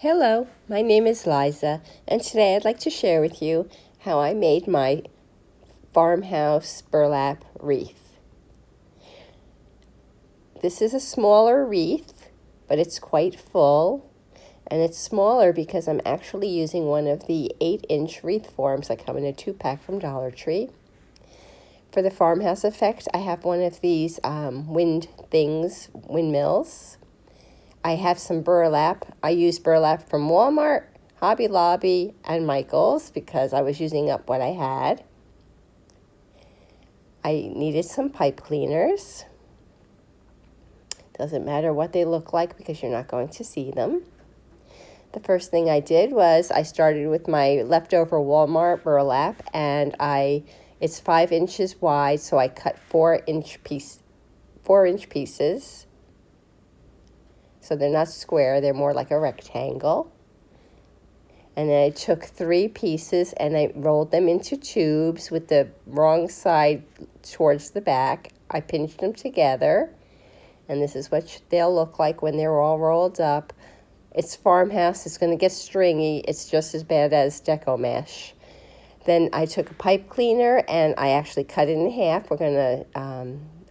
Hello, my name is Liza, and today I'd like to share with you how I made my Farmhouse burlap wreath. This is a smaller wreath, but it's quite full, and it's smaller because I'm actually using one of the 8-inch wreath forms that come in a 2-pack from DollarTree. For the farmhouse effect, I have one of these windmills. I have some burlap. I use burlap from Walmart, Hobby Lobby, and Michael's because I was using up what I had. I needed some pipe cleaners. Doesn't matter what they look like because you're not going to see them. The first thing I did was I started with my leftover Walmart burlap, and it's 5 inches wide, so I cut 4-inch pieces. So they're not square, they're more like a rectangle. And then I took 3 pieces and I rolled them into tubes with the wrong side towards the back. I pinched them together, and this is what they'll look like when they're all rolled up. It's Farmhouse, it's going to get stringy. It's just as bad as Deco Mesh. Then I took a pipe cleaner and I actually cut it in half. We're going to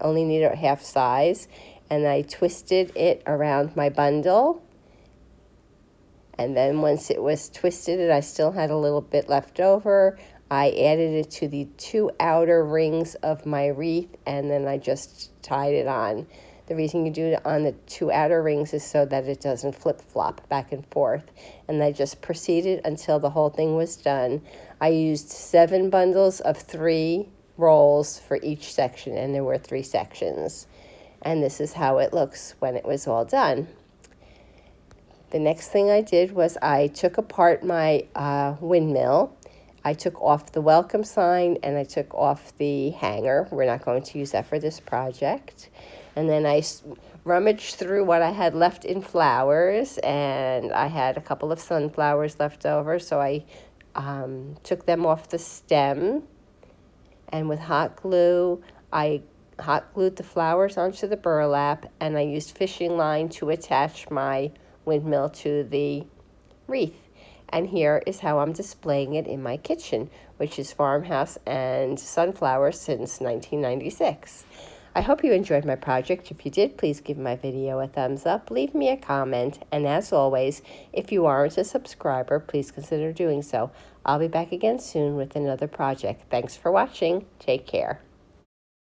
only need a half size. And I twisted it around my bundle. And then once it was twisted and I still had a little bit left over, I added it to the 2 outer rings of my wreath, and then I just tied it on. The reason you do it on the 2 outer rings is so that it doesn't flip-flop back and forth. And I just proceeded until the whole thing was done. I used 7 bundles of 3 rolls for each section, and there were 3 sections. And this is how it looks when it was all done. The next thing I did was I took apart my windmill. I took off the welcome sign and I took off the hanger. We're not going to use that for this project. And then I rummaged through what I had left in flowers, and I had a couple of sunflowers left over, so I took them off the stem. And with hot glue, I hot glued the flowers onto the burlap, and I used fishing line to attach my windmill to the wreath. And here is how I'm displaying it in my kitchen, which is Farmhouse and sunflowers since 1996. I hope you enjoyed my project. If you did, please give my video a thumbs up, leave me a comment, and as always, if you aren't a subscriber, please consider doing so. I'll be back again soon with another project. Thanks for watching. Take care.